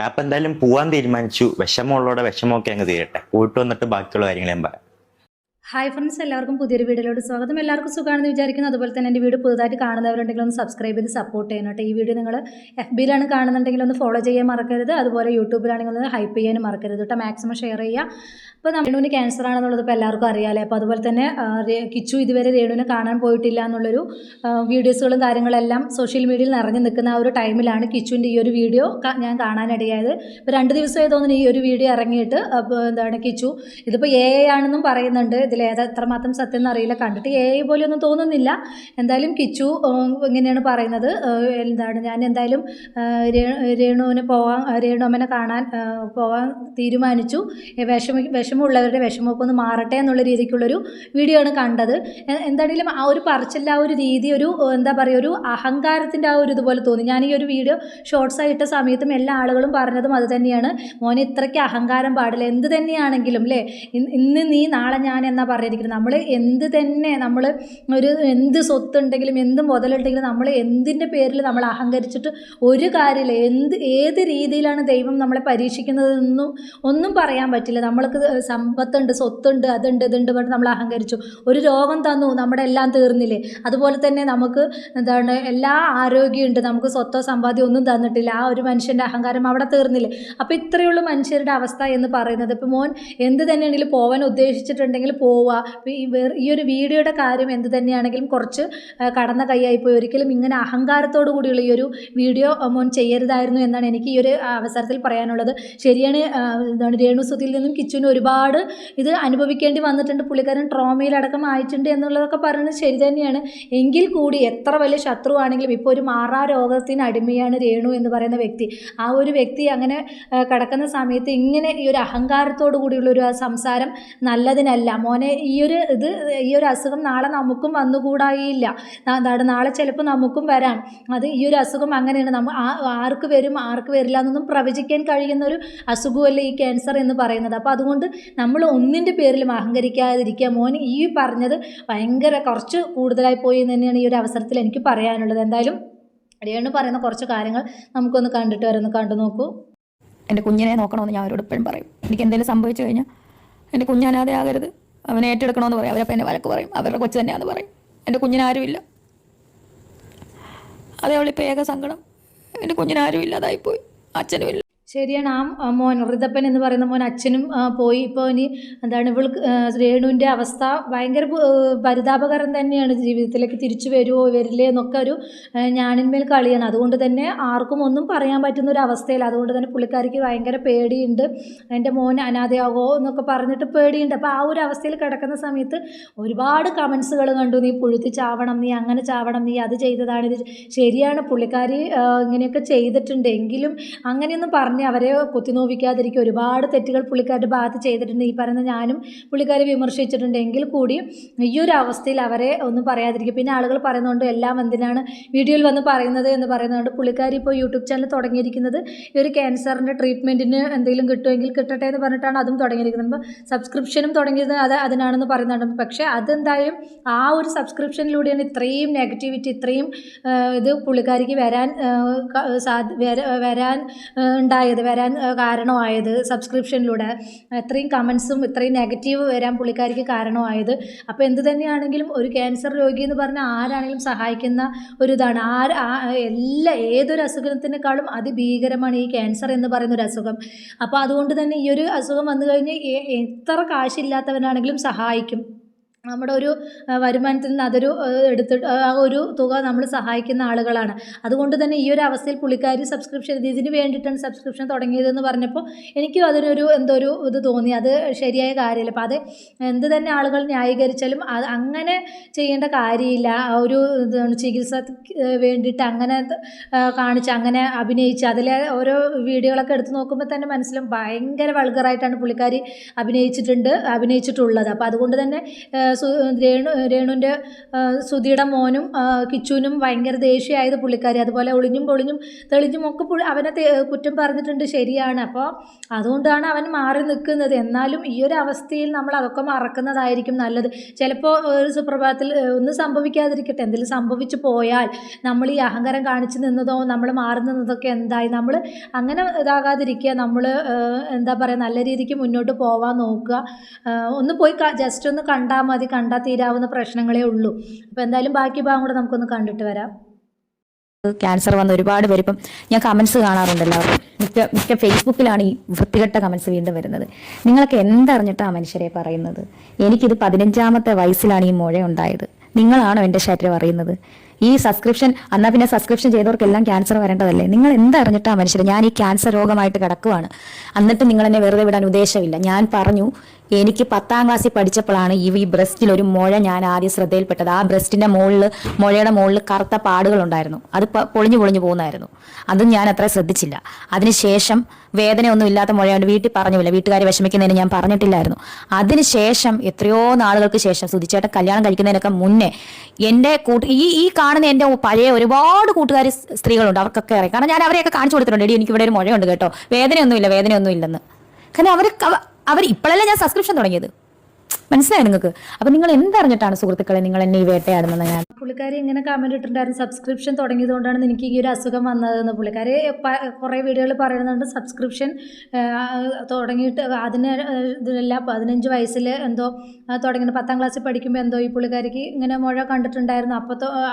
അപ്പൊ എന്തായാലും പോവാൻ തീരുമാനിച്ചു. വിഷമമുള്ളവരുടെ വിഷമമൊക്കെ അങ്ങ് തീരട്ടെ. പോയിട്ട് വന്നിട്ട് ബാക്കിയുള്ള കാര്യങ്ങൾ ഞാൻ പറയാം. ഹായ് ഫ്രണ്ട്സ്, എല്ലാവർക്കും പുതിയൊരു വീഡിയോയിലോട്ട് സ്വാഗതം. എല്ലാവർക്കും സുഖമാണെന്ന് വിചാരിക്കുന്നു. അതുപോലെ തന്നെ എൻ്റെ വീഡിയോ പുതുതായിട്ട് കാണുന്നവരുണ്ടെങ്കിൽ ഒന്ന് സബ്സ്ക്രൈബ് ചെയ്ത് സപ്പോർട്ട് ചെയ്യണം കേട്ടോ. ഈ വീഡിയോ നിങ്ങൾ FBയിലാണ് കാണുന്നുണ്ടെങ്കിൽ ഒന്ന് ഫോളോ ചെയ്യാൻ മറക്കരുത്. അതുപോലെ യൂട്യൂബിലാണെങ്കിൽ ഒന്ന് ഹൈപ്പ് ചെയ്യാനും മറക്കരുത് കേട്ടോ. മാക്സിമം ഷെയർ ചെയ്യുക. അപ്പോൾ രേണുവിന് ക്യാൻസർ ആണെന്നുള്ളത് ഇപ്പോൾ എല്ലാവർക്കും അറിയാമല്ലേ. അപ്പോൾ അതുപോലെ തന്നെ കിച്ചു ഇതുവരെ രേണുവിനെ കാണാൻ പോയിട്ടില്ല എന്നുള്ളൊരു വീഡിയോസുകളും കാര്യങ്ങളെല്ലാം സോഷ്യൽ മീഡിയയിൽ നിറഞ്ഞു നിൽക്കുന്ന ആ ഒരു ടൈമിലാണ് കിച്ചുവിൻ്റെ ഈ ഒരു വീഡിയോ ഞാൻ കാണാനിടയായത്. ഇപ്പോൾ 2 ദിവസമായി തോന്നുന്നു ഈ ഒരു വീഡിയോ ഇറങ്ങിയിട്ട്. അപ്പോൾ എന്താണ് കിച്ചു ഇതിപ്പോൾ AI ആണെന്നും പറയുന്നുണ്ട്. എത്രമാത്രം സത്യം എന്നറിയില്ല. കണ്ടിട്ട് AI പോലെയൊന്നും തോന്നുന്നില്ല. എന്തായാലും കിച്ചു ഇങ്ങനെയാണ് പറയുന്നത്. എന്താണ് ഞാൻ എന്തായാലും രേണുഅമ്മനെ കാണാൻ പോകാൻ തീരുമാനിച്ചു. വിഷമമുള്ളവരുടെ വിഷമമൊക്കെ ഒന്ന് മാറട്ടെ എന്നുള്ള രീതിക്കുള്ളൊരു വീഡിയോ ആണ് കണ്ടത്. എന്താണെങ്കിലും ആ ഒരു പറച്ചില്ല, ആ ഒരു രീതി, ഒരു എന്താ പറയുക, ഒരു അഹങ്കാരത്തിൻ്റെ ആ ഒരു ഇതുപോലെ തോന്നി. ഞാൻ ഈ ഒരു വീഡിയോ ഷോർട്സ് ആയിട്ട സമയത്തും എല്ലാ ആളുകളും പറഞ്ഞതും അത് തന്നെയാണ്. മോനെ ഇത്രയ്ക്ക് അഹങ്കാരം പാടില്ല. എന്ത് തന്നെയാണെങ്കിലും അല്ലേ, ഇന്ന് നീ നാളെ ഞാൻ എന്നാ പറഞ്ഞിരിക്കുന്നത്. നമ്മൾ എന്ത് തന്നെ നമ്മൾ എന്ത് സ്വത്തുണ്ടെങ്കിലും എന്ത് മുതലുണ്ടെങ്കിലും നമ്മൾ എന്തിൻ്റെ പേരിൽ നമ്മൾ അഹങ്കരിച്ചിട്ട് ഒരു കാര്യമില്ല. ഏത് രീതിയിലാണ് ദൈവം നമ്മളെ പരീക്ഷിക്കുന്നതെന്നും ഒന്നും പറയാൻ പറ്റില്ല. നമ്മൾക്ക് സമ്പത്തുണ്ട്, സ്വത്തുണ്ട്, അതുണ്ട്, ഇതുണ്ട് പറഞ്ഞ് നമ്മൾ അഹങ്കരിച്ചു. ഒരു രോഗം തന്നു, നമ്മുടെ എല്ലാം തീർന്നില്ലേ. അതുപോലെ തന്നെ നമുക്ക് എന്താണ് എല്ലാ ആരോഗ്യമുണ്ട്, നമുക്ക് സ്വത്തോ സമ്പാദ്യം ഒന്നും തന്നിട്ടില്ല. ആ ഒരു മനുഷ്യൻ്റെ അഹങ്കാരം അവിടെ തീർന്നില്ലേ. അപ്പോൾ ഇത്രയുള്ള മനുഷ്യരുടെ അവസ്ഥ എന്ന് പറയുന്നത്. ഇപ്പോൾ മോൻ എന്ത് തന്നെയാണെങ്കിലും പോകാൻ ഉദ്ദേശിച്ചിട്ടുണ്ടെങ്കിൽ പോവുക. ഈ ഒരു വീഡിയോയുടെ കാര്യം എന്ത് തന്നെയാണെങ്കിലും കുറച്ച് കടന്ന കൈയായിപ്പോയി. ഒരിക്കലും ഇങ്ങനെ അഹങ്കാരത്തോടു കൂടിയുള്ള ഈ ഒരു വീഡിയോ മോൻ ചെയ്യരുതായിരുന്നു എന്നാണ് എനിക്ക് ഈ ഒരു അവസരത്തിൽ പറയാനുള്ളത്. ശരിയാണ്, എന്താണ് രേണുസുതിയിൽ നിന്നും കിച്ചുവിന് ഒരുപാട് ഇത് അനുഭവിക്കേണ്ടി വന്നിട്ടുണ്ട്. പുള്ളിക്കാരൻ ട്രോമയിലടക്കം ആയിട്ടുണ്ട് എന്നുള്ളതൊക്കെ പറയുന്നത് ശരി തന്നെയാണ്. എങ്കിൽ കൂടി എത്ര വലിയ ശത്രുവാണെങ്കിലും ഇപ്പോൾ ഒരു മാറാ രോഗത്തിന് അടിമയാണ് രേണു എന്ന് പറയുന്ന വ്യക്തി. ആ ഒരു വ്യക്തി അങ്ങനെ കിടക്കുന്ന സമയത്ത് ഇങ്ങനെ ഈ ഒരു അഹങ്കാരത്തോടു കൂടിയുള്ളൊരു സംസാരം നല്ലതിനല്ല. മോനെ ഈ ഒരു അസുഖം നാളെ നമുക്കും വന്നുകൂടായില്ല. നാളെ ചിലപ്പോൾ നമുക്കും വരാം. അത് ഈ ഒരു അസുഖം അങ്ങനെയാണ്. ആർക്ക് വരും ആർക്ക് വരില്ല എന്നൊന്നും പ്രവചിക്കാൻ കഴിയുന്ന ഒരു അസുഖമല്ല ഈ ക്യാൻസർ എന്ന് പറയുന്നത്. അപ്പോൾ അതുകൊണ്ട് നമ്മൾ ഒന്നിൻ്റെ പേരിലും അഹങ്കരിക്കാതിരിക്കുക. മോന് ഈ പറഞ്ഞത് ഭയങ്കര കുറച്ച് കൂടുതലായി പോയി എന്ന് തന്നെയാണ് ഈ ഒരു അവസരത്തിൽ എനിക്ക് പറയാനുള്ളത്. എന്തായാലും രേണു പറയുന്ന കുറച്ച് കാര്യങ്ങൾ നമുക്കൊന്ന് കണ്ടിട്ട് വരാം. കണ്ടു നോക്കൂ. എൻ്റെ കുഞ്ഞിനെ നോക്കണമെന്ന് ഞാൻ അവരോട് എപ്പോഴും പറയും. എനിക്ക് എന്തെങ്കിലും സംഭവിച്ചു കഴിഞ്ഞാൽ എൻ്റെ കുഞ്ഞനാതെ ആകരുത്, അവനെ ഏറ്റെടുക്കണമെന്ന് പറയും. അവരപ്പോൾ എന്നെ വഴക്ക് പറയും, അവരുടെ കൊച്ചു തന്നെയാണെന്ന് പറയും. എൻ്റെ കുഞ്ഞിനാരുമില്ല. അതേ അവളിപ്പോൾ ഏക സങ്കടം. എൻ്റെ കുഞ്ഞിനാരും ഇല്ലാതായിപ്പോയി, അച്ഛനുമില്ല. ശരിയാണ്. ആ മോൻ ഋതപ്പൻ എന്ന് പറയുന്ന മോൻ അച്ഛനും പോയി. ഇപ്പോൾ ഇനി എന്താണ് രേണുവിൻ്റെ അവസ്ഥ ഭയങ്കര പരിതാപകരം തന്നെയാണ്. ജീവിതത്തിലേക്ക് തിരിച്ചു വരുമോ വരില്ലേ എന്നൊക്കെ ഒരു ഞാനിന്മേൽ കളിയാണ്. അതുകൊണ്ട് തന്നെ ആർക്കും ഒന്നും പറയാൻ പറ്റുന്ന ഒരു അവസ്ഥയില്ല. അതുകൊണ്ട് തന്നെ പുള്ളിക്കാരിക്ക് ഭയങ്കര പേടിയുണ്ട്. എൻ്റെ മോൻ അനാഥയാകോ എന്നൊക്കെ പറഞ്ഞിട്ട് പേടിയുണ്ട്. അപ്പോൾ ആ ഒരു അവസ്ഥയിൽ കിടക്കുന്ന സമയത്ത് ഒരുപാട് കമൻസുകൾ കണ്ടു. നീ പുഴുത്തി ചാവണം, നീ അങ്ങനെ ചാവണം, നീ അത് ചെയ്തതാണ്, ഇത് ശരിയാണ്. പുള്ളിക്കാരി ഇങ്ങനെയൊക്കെ ചെയ്തിട്ടുണ്ട്. എങ്കിലും അങ്ങനെയൊന്നും പറഞ്ഞ് അവരെ കുത്തിനോവിക്കാതിരിക്കുക. ഒരുപാട് തെറ്റുകൾ പുള്ളിക്കാരുടെ ഭാഗത്ത് ചെയ്തിട്ടുണ്ട്. ഈ പറയുന്ന ഞാനും പുള്ളിക്കാരെ വിമർശിച്ചിട്ടുണ്ട്. എങ്കിൽ കൂടി ഈ ഒരു അവസ്ഥയിൽ അവരെ ഒന്നും പറയാതിരിക്കുക. പിന്നെ ആളുകൾ പറയുന്നുണ്ട് എല്ലാം എന്തിനാണ് വീഡിയോയിൽ വന്ന് പറയുന്നത് എന്ന് പറയുന്നതുകൊണ്ട് പുള്ളിക്കാരി ഇപ്പോൾ യൂട്യൂബ് ചാനൽ തുടങ്ങിയിരിക്കുന്നത് ഈ ഒരു ക്യാൻസറിൻ്റെ ട്രീറ്റ്മെൻറ്റിന് എന്തെങ്കിലും കിട്ടുമെങ്കിൽ കിട്ടട്ടെ എന്ന് പറഞ്ഞിട്ടാണ് അതും തുടങ്ങിയിരിക്കുന്നത്. അപ്പോൾ സബ്സ്ക്രിപ്ഷനും തുടങ്ങിയത് അതിനാണെന്ന് പറയുന്നുണ്ട്. പക്ഷേ അതെന്തായാലും ആ ഒരു സബ്സ്ക്രിപ്ഷനിലൂടെയാണ് ഇത്രയും നെഗറ്റിവിറ്റി, ഇത്രയും ഇത് പുള്ളിക്കാരിക്ക് വരാൻ കാരണമായത്. സബ്സ്ക്രിപ്ഷനിലൂടെ ഇത്രയും കമൻസും ഇത്രയും നെഗറ്റീവ് വരാൻ പുള്ളിക്കാരിക്ക് കാരണമായത്. അപ്പോൾ എന്ത് തന്നെയാണെങ്കിലും ഒരു ക്യാൻസർ രോഗി എന്ന് പറഞ്ഞാൽ ആരാണെങ്കിലും സഹായിക്കുന്ന ഒരിതാണ്. ഏതൊരു അസുഖത്തിനേക്കാളും അതിഭീകരമാണ് ഈ ക്യാൻസർ എന്ന് പറയുന്ന ഒരു അസുഖം. അപ്പോൾ അതുകൊണ്ട് തന്നെ ഈ ഒരു അസുഖം വന്നു കഴിഞ്ഞാൽ എത്ര കാശില്ലാത്തവനാണെങ്കിലും സഹായിക്കും. നമ്മുടെ ഒരു വരുമാനത്തിൽ നിന്ന് അതൊരു എടുത്തിട്ട് ആ ഒരു തുക നമ്മൾ സഹായിക്കുന്ന ആളുകളാണ്. അതുകൊണ്ട് തന്നെ ഈ ഒരു അവസ്ഥയിൽ പുള്ളിക്കാരി ഇതിന് വേണ്ടിയിട്ടാണ് സബ്സ്ക്രിപ്ഷൻ തുടങ്ങിയതെന്ന് പറഞ്ഞപ്പോൾ എനിക്കും അതിനൊരു ഇത് തോന്നി. അത് ശരിയായ കാര്യമില്ല. അപ്പോൾ അത് എന്ത് തന്നെ ആളുകൾ ന്യായീകരിച്ചാലും അത് അങ്ങനെ ചെയ്യേണ്ട കാര്യമില്ല. ഒരു ചികിത്സ വേണ്ടിയിട്ട് അങ്ങനെ കാണിച്ച് അങ്ങനെ അഭിനയിച്ച് അതിലെ ഓരോ വീഡിയോകളൊക്കെ എടുത്ത് നോക്കുമ്പോൾ തന്നെ മനസ്സിലും ഭയങ്കര വൾഗറായിട്ടാണ് പുള്ളിക്കാരി അഭിനയിച്ചിട്ടുള്ളത്. അപ്പോൾ അതുകൊണ്ട് തന്നെ രേണുവിൻ്റെ സുധിയുടെ മോനും കിച്ചുവിനും ഭയങ്കര ദേഷ്യമായത് പുള്ളിക്കാരി. അതുപോലെ ഒളിഞ്ഞും പൊളിഞ്ഞും തെളിഞ്ഞും ഒക്കെ അവനെ കുറ്റം പറഞ്ഞിട്ടുണ്ട്, ശരിയാണ്. അപ്പോൾ അതുകൊണ്ടാണ് അവൻ മാറി നിൽക്കുന്നത്. എന്നാലും ഈ ഒരു അവസ്ഥയിൽ നമ്മൾ അതൊക്കെ മറക്കുന്നതായിരിക്കും നല്ലത്. ചിലപ്പോൾ ഒരു സുപ്രഭാതത്തിൽ ഒന്നും സംഭവിക്കാതിരിക്കട്ടെ, എന്തെങ്കിലും സംഭവിച്ചു പോയാൽ നമ്മൾ ഈ അഹങ്കാരം കാണിച്ചു നിന്നതോ നമ്മൾ മാറി നിന്നതൊക്കെ എന്തായി, നമ്മൾ അങ്ങനെ ഇതാകാതിരിക്കുക. നമ്മൾ എന്താ പറയുക, നല്ല രീതിക്ക് മുന്നോട്ട് പോവാൻ നോക്കുക. ഒന്ന് പോയി ജസ്റ്റ് ഒന്ന് കണ്ടാൽ മതി, കണ്ടാൽ തീരാവുന്ന പ്രശ്നങ്ങളേ ഉള്ളൂ. അപ്പോൾ എന്തായാലും ബാക്കി ഭാഗം കൂടെ നമുക്കൊന്ന് കണ്ടിട്ട് വരാം. ക്യാൻസർ വന്ന ഒരുപാട് പേര് ഇപ്പം ഞാൻ കമൻസ് കാണാറുണ്ട് എല്ലാവർക്കും. മിക്ക ഫേസ്ബുക്കിലാണ് ഈ വൃത്തികെട്ട കമൻസ് വീണ്ടും വരുന്നത്. നിങ്ങളൊക്കെ എന്തറിഞ്ഞിട്ടാണ് ആ മനുഷ്യരെ പറയുന്നത്? എനിക്കിത് 15ാമത്തെ വയസ്സിലാണ് ഈ മുഴ ഉണ്ടായത്. നിങ്ങളാണോ എൻ്റെ ശരീരം അറിയുന്നത്? ഈ സബ്സ്ക്രിപ്ഷൻ എന്നാൽ പിന്നെ സബ്സ്ക്രിപ്ഷൻ ചെയ്തവർക്കെല്ലാം ക്യാൻസർ വരേണ്ടതല്ലേ? നിങ്ങൾ എന്തറിഞ്ഞിട്ടാണ് മനുഷ്യർ? ഞാൻ ഈ ക്യാൻസർ രോഗമായിട്ട് കിടക്കുവാണ്, എന്നിട്ട് നിങ്ങൾ എന്നെ വെറുതെ വിടാൻ ഉദ്ദേശമില്ല. ഞാൻ പറഞ്ഞു, എനിക്ക് 10ാം ക്ലാസ്സിൽ പഠിച്ചപ്പോഴാണ് ഈ ബ്രസ്റ്റിൽ ഒരു മുഴ ഞാൻ ആദ്യം ശ്രദ്ധയിൽപ്പെട്ടത്. ആ ബ്രസ്റ്റിന്റെ മുഴയുടെ മുകളിൽ കറുത്ത പാടുകളുണ്ടായിരുന്നു. അത് പൊളിഞ്ഞു പോകുന്നതായിരുന്നു. അതും ഞാൻ അത്ര ശ്രദ്ധിച്ചില്ല. അതിനുശേഷം വേദനയൊന്നും ഇല്ലാത്ത മുഴയുണ്ട്, വീട്ടിൽ പറഞ്ഞില്ല, വീട്ടുകാരെ വിഷമിക്കുന്നതിന് ഞാൻ പറഞ്ഞിട്ടില്ലായിരുന്നു. അതിനുശേഷം എത്രയോ നാളുകൾക്ക് ശേഷം സുധിച്ചേട്ടൻ കല്യാണം കഴിക്കുന്നതിനൊക്കെ മുന്നേ എൻ്റെ ഈ കാണുന്ന എൻ്റെ പഴയ ഒരുപാട് കൂട്ടുകാർ സ്ത്രീകളുണ്ട്, അവർക്കൊക്കെ അറിയാം. കാരണം ഞാൻ അവരെയൊക്കെ കാണിച്ചു കൊടുത്തിട്ടുണ്ട്, എടി എനിക്കിവിടെ ഒരു മുഴയുണ്ട് കേട്ടോ, വേദനയൊന്നും ഇല്ലെന്ന്. കാരണം അവർ ഇപ്പോഴല്ലേ ഞാൻ സബ്സ്ക്രിപ്ഷൻ തുടങ്ങിയത്, മനസ്സിലായി നിങ്ങൾക്ക്? അപ്പം നിങ്ങൾ എന്തറിഞ്ഞിട്ടാണ് സുഹൃത്തുക്കളെ നിങ്ങൾ എന്നെ ഈ വേട്ടയാടുന്നത്? ഞാൻ പുള്ളിക്കാരി ഇങ്ങനെ കമൻറ്റ് ഇട്ടിട്ടുണ്ടായിരുന്നു, സബ്സ്ക്രിപ്ഷൻ തുടങ്ങിയതുകൊണ്ടാണ് എനിക്ക് ഈ ഒരു അസുഖം വന്നതെന്ന്. പുള്ളിക്കാരി കുറേ വീഡിയോകൾ പറയുന്നുണ്ട് സബ്സ്ക്രിപ്ഷൻ തുടങ്ങിയിട്ട് അതിന് ഇതില്ല 15 വയസ്സിൽ എന്തോ തുടങ്ങിയിട്ട് 10ാം ക്ലാസ്സിൽ പഠിക്കുമ്പോൾ എന്തോ ഈ പുള്ളിക്കാരിക്ക് ഇങ്ങനെ മുഴ കണ്ടിട്ടുണ്ടായിരുന്നു.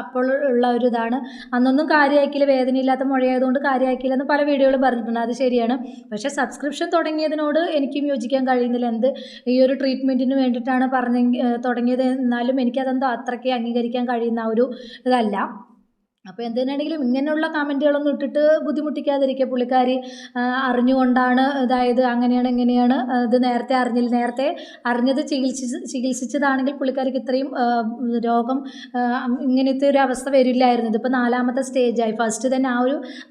അപ്പോൾ ഉള്ള ഒരു ഇതാണ്. അന്നൊന്നും കാര്യമാക്കിയില്ല, വേദനയില്ലാത്ത മുഴയായതുകൊണ്ട് കാര്യമാക്കിയില്ല എന്ന് പല വീഡിയോകളും പറഞ്ഞിട്ടുണ്ട്. അത് ശരിയാണ്. പക്ഷേ സബ്സ്ക്രിപ്ഷൻ തുടങ്ങിയതിനോട് എനിക്കും യോജിക്കാൻ കഴിയുന്നില്ല. ഈ ഒരു ട്രീറ്റ്മെൻറ്റിന് വേണ്ടിയിട്ടാണ് തുടങ്ങിയത്, എന്നാലും എനിക്കതെന്തോ അത്രയ്ക്ക് അംഗീകരിക്കാൻ കഴിയുന്ന ഒരു ഇതല്ല. അപ്പോൾ എന്തിനാണെങ്കിലും ഇങ്ങനെയുള്ള കമൻറ്റുകളൊന്നും ഇട്ടിട്ട് ബുദ്ധിമുട്ടിക്കാതിരിക്കുക. പുള്ളിക്കാരി അറിഞ്ഞുകൊണ്ടാണ് ഇതായത്, അങ്ങനെയാണ് ഇങ്ങനെയാണ്, ഇത് നേരത്തെ അറിഞ്ഞില്ല, നേരത്തെ അറിഞ്ഞത് ചികിത്സിച്ചതാണെങ്കിൽ പുള്ളിക്കാരിക്ക് ഇത്രയും രോഗം ഇങ്ങനത്തെ ഒരു അവസ്ഥ വരില്ലായിരുന്നു. ഇതിപ്പോൾ 4ാമത്തെ സ്റ്റേജായി. ഫസ്റ്റ് തന്നെ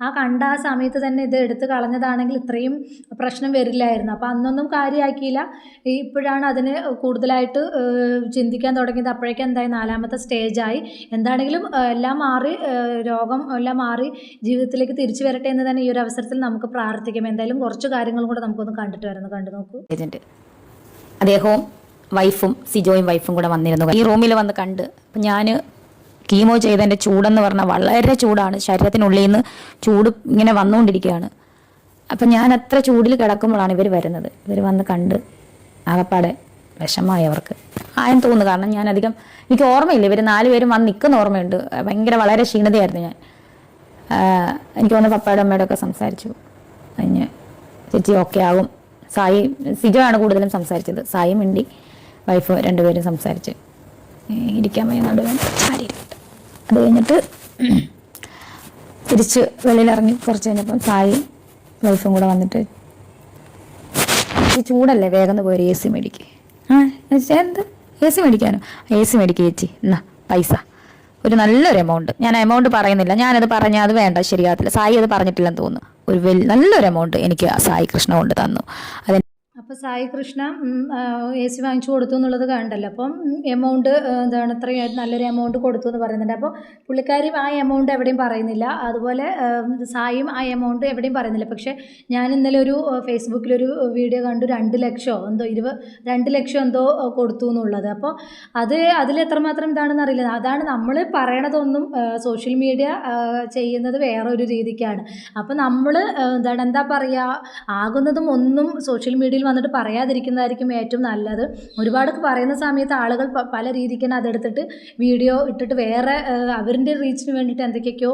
ആ കണ്ട ആ സമയത്ത് തന്നെ ഇത് എടുത്ത് കളഞ്ഞതാണെങ്കിൽ ഇത്രയും പ്രശ്നം വരില്ലായിരുന്നു. അപ്പോൾ അന്നൊന്നും കാര്യമാക്കിയില്ല. ഇപ്പോഴാണ് അതിന് കൂടുതലായിട്ട് ചിന്തിക്കാൻ തുടങ്ങിയത്. അപ്പോഴേക്കും എന്തായി, 4ാമത്തെ സ്റ്റേജായി. എന്താണെങ്കിലും എല്ലാം മാറി, രോഗം എല്ലാം മാറി ജീവിതത്തിലേക്ക് തിരിച്ചു വരട്ടെ എന്ന് തന്നെ ഈ ഒരു അവസരത്തിൽ നമുക്ക് പ്രാർത്ഥിക്കാം. എന്തായാലും കുറച്ച് കാര്യങ്ങളും കൂടെ നമുക്കൊന്ന് കണ്ടു നോക്കൂ. അദ്ദേഹവും വൈഫും സിജോയും വൈഫും കൂടെ വന്നിരുന്നു. ഈ റൂമിൽ വന്ന് കണ്ട് ഞാൻ കീമോ ചെയ്തതിൻ്റെ ചൂടെന്ന് പറഞ്ഞാൽ വളരെ ചൂടാണ്, ശരീരത്തിനുള്ളിൽ നിന്ന് ചൂട് ഇങ്ങനെ വന്നുകൊണ്ടിരിക്കുകയാണ്. അപ്പം ഞാൻ അത്ര ചൂടിൽ കിടക്കുമ്പോഴാണ് ഇവർ വരുന്നത്. ഇവർ വന്ന് കണ്ട് ആകപ്പാടെ വിഷമമായി അവർക്ക് ആയെന്ന് തോന്നുന്നു. കാരണം ഞാൻ എനിക്ക് ഓർമ്മയില്ല, ഇവർ 4 പേരും വന്ന് നിൽക്കുന്ന ഓർമ്മയുണ്ട്. വളരെ ക്ഷീണതയായിരുന്നു ഞാൻ. എനിക്ക് തോന്നുന്നു പപ്പയുടെ അമ്മയുടെ ഒക്കെ സംസാരിച്ചു. അതിന് ചേച്ചി ഓക്കെ ആകും. സിജോ ആണ് കൂടുതലും സംസാരിച്ചത്. സായി മിണ്ടി, വൈഫ് 2 പേരും സംസാരിച്ച് ഇരിക്കാൻ വയ്യ നടുവൻ ചാരിയിട്ടുണ്ട്. അത് കഴിഞ്ഞിട്ട് തിരിച്ച് വെളിയിലിറങ്ങി കുറച്ച് കഴിഞ്ഞപ്പം സായി വൈഫും കൂടെ വന്നിട്ട്, ഈ ചൂടല്ലേ, വേഗം പോയി AC മേടിക്കുക. എന്ത് AC മേടിക്കാനോ? AC മേടിക്കുക ചേച്ചി, എന്നാ പൈസ ഒരു നല്ലൊരു എമൗണ്ട്. ഞാൻ എമൗണ്ട് പറയുന്നില്ല, ഞാനത് പറഞ്ഞാൽ അത് വേണ്ട, ശരിയാകത്തില്ല. സായി അത് പറഞ്ഞിട്ടില്ലെന്ന് തോന്നുന്നു. ഒരു നല്ലൊരു എമൗണ്ട് എനിക്ക് സായി കൃഷ്ണ കൊണ്ട് തന്നു. അപ്പോൾ സായി കൃഷ്ണ AC വാങ്ങിച്ചു കൊടുത്തു എന്നുള്ളത് കണ്ടല്ലോ. അപ്പം എമൗണ്ട് എന്താണ്, ഇത്രയും നല്ലൊരു എമൗണ്ട് കൊടുത്തു എന്ന് പറയുന്നുണ്ട്. അപ്പോൾ പുള്ളിക്കാരി ആ എമൗണ്ട് എവിടെയും പറയുന്നില്ല, അതുപോലെ സായിയും ആ എമൗണ്ട് എവിടെയും പറയുന്നില്ല. പക്ഷേ ഞാൻ ഇന്നലെ ഒരു ഫേസ്ബുക്കിലൊരു വീഡിയോ കണ്ടു, 2 ലക്ഷമോ എന്തോ 2 ലക്ഷം എന്തോ കൊടുത്തു എന്നുള്ളത്. അപ്പോൾ അതിൽ എത്രമാത്രം ഇതാണെന്ന് അറിയില്ല. അതാണ് നമ്മൾ പറയണതൊന്നും സോഷ്യൽ മീഡിയ ചെയ്യുന്നത് വേറൊരു രീതിക്കാണ്. അപ്പോൾ നമ്മൾ എന്താ പറയുക, ആകുന്നതും ഒന്നും സോഷ്യൽ മീഡിയയിൽ വന്നിട്ട് പറയാതിരിക്കുന്നതായിരിക്കും ഏറ്റവും നല്ലത്. ഒരുപാട് പറയുന്ന സമയത്ത് ആളുകൾ പല രീതിക്ക് തന്നെ അതെടുത്തിട്ട് വീഡിയോ ഇട്ടിട്ട് വേറെ അവരുടെ റീച്ചിന് വേണ്ടിയിട്ട് എന്തൊക്കെയൊക്കെയോ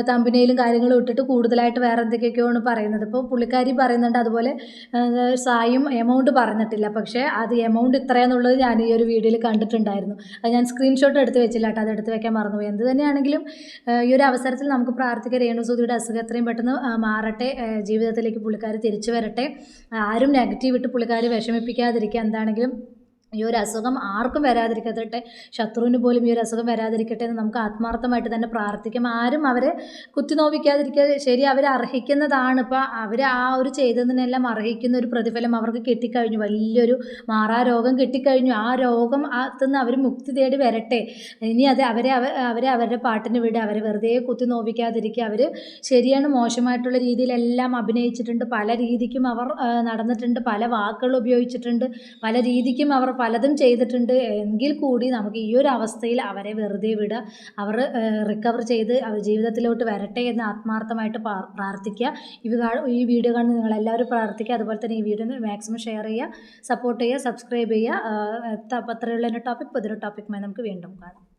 തമ്പനയിലും കാര്യങ്ങളും ഇട്ടിട്ട് കൂടുതലായിട്ട് വേറെ എന്തൊക്കെയൊക്കെയാണ് പറയുന്നത്. ഇപ്പോൾ പുള്ളിക്കാരി പറയുന്നുണ്ട്, അതുപോലെ സായും എമൗണ്ട് പറഞ്ഞിട്ടില്ല. പക്ഷേ അത് എമൗണ്ട് ഇത്രയെന്നുള്ളത് ഞാൻ ഈ ഒരു വീഡിയോയിൽ കണ്ടിട്ടുണ്ടായിരുന്നു. അത് ഞാൻ സ്ക്രീൻഷോട്ട് എടുത്ത് വെച്ചില്ല കേട്ടോ, അത് എടുത്ത് വെക്കാൻ മറന്നുപോയി. എന്ത് തന്നെയാണെങ്കിലും ഈ ഒരു അവസരത്തിൽ നമുക്ക് പ്രാർത്ഥിക്കാം, രേണുസുധിയുടെ അസുഖം എത്രയും പെട്ടെന്ന് മാറട്ടെ, ജീവിതത്തിലേക്ക് പുള്ളിക്കാരി തിരിച്ചു വരട്ടെ. ആരും നെഗറ്റീവ് ഇട്ട് പുള്ളിക്കാരി വിഷമിപ്പിക്കാതിരിക്കുക. എന്താണെങ്കിലും ഈ ഒരു അസുഖം ആർക്കും വരാതിരിക്കട്ടെ, ശത്രുവിന് പോലും ഈ ഒരു അസുഖം വരാതിരിക്കട്ടെ എന്ന് നമുക്ക് ആത്മാർത്ഥമായിട്ട് തന്നെ പ്രാർത്ഥിക്കാം. ആരും അവരെ കുത്തിനോവിക്കാതിരിക്കുക. ശരി, അവർ അർഹിക്കുന്നതാണ്. ഇപ്പം അവർ ആ ഒരു ചെയ്തതിനെല്ലാം അർഹിക്കുന്ന ഒരു പ്രതിഫലം അവർക്ക് കിട്ടിക്കഴിഞ്ഞു. വലിയൊരു മാറാരോഗം കിട്ടിക്കഴിഞ്ഞു. ആ രോഗം നിന്ന് അവർ മുക്തി തേടി വരട്ടെ. ഇനി അത് അവരെ അവരുടെ പാട്ടിന് വിടുക. അവരെ വെറുതെ കുത്തി നോവിക്കാതിരിക്കുക. അവർ ശരിയാണ്, മോശമായിട്ടുള്ള രീതിയിലെല്ലാം അഭിനയിച്ചിട്ടുണ്ട്, പല രീതിക്കും അവർ നടന്നിട്ടുണ്ട്, പല വാക്കുകൾ ഉപയോഗിച്ചിട്ടുണ്ട്, പല രീതിക്കും അവർ പലതും ചെയ്തിട്ടുണ്ട്. എങ്കിൽ കൂടി നമുക്ക് ഈ ഒരു അവസ്ഥയിൽ അവരെ വെറുതെ വിടുക. അവർ റിക്കവർ ചെയ്ത് അവർ ജീവിതത്തിലോട്ട് വരട്ടെ എന്ന് ആത്മാർത്ഥമായിട്ട് പ്രാർത്ഥിക്കുക. ഈ വീഡിയോ കാണുന്ന നിങ്ങളെല്ലാവരും പ്രാർത്ഥിക്കുക. അതുപോലെ തന്നെ ഈ വീഡിയോ മാക്സിമം ഷെയർ ചെയ്യുക, സപ്പോർട്ട് ചെയ്യുക, സബ്സ്ക്രൈബ് ചെയ്യുക. അത്രയുള്ള ടോപ്പിക് പുതിയൊരു ടോപ്പിക്കുമായി നമുക്ക് വീണ്ടും കാണാം.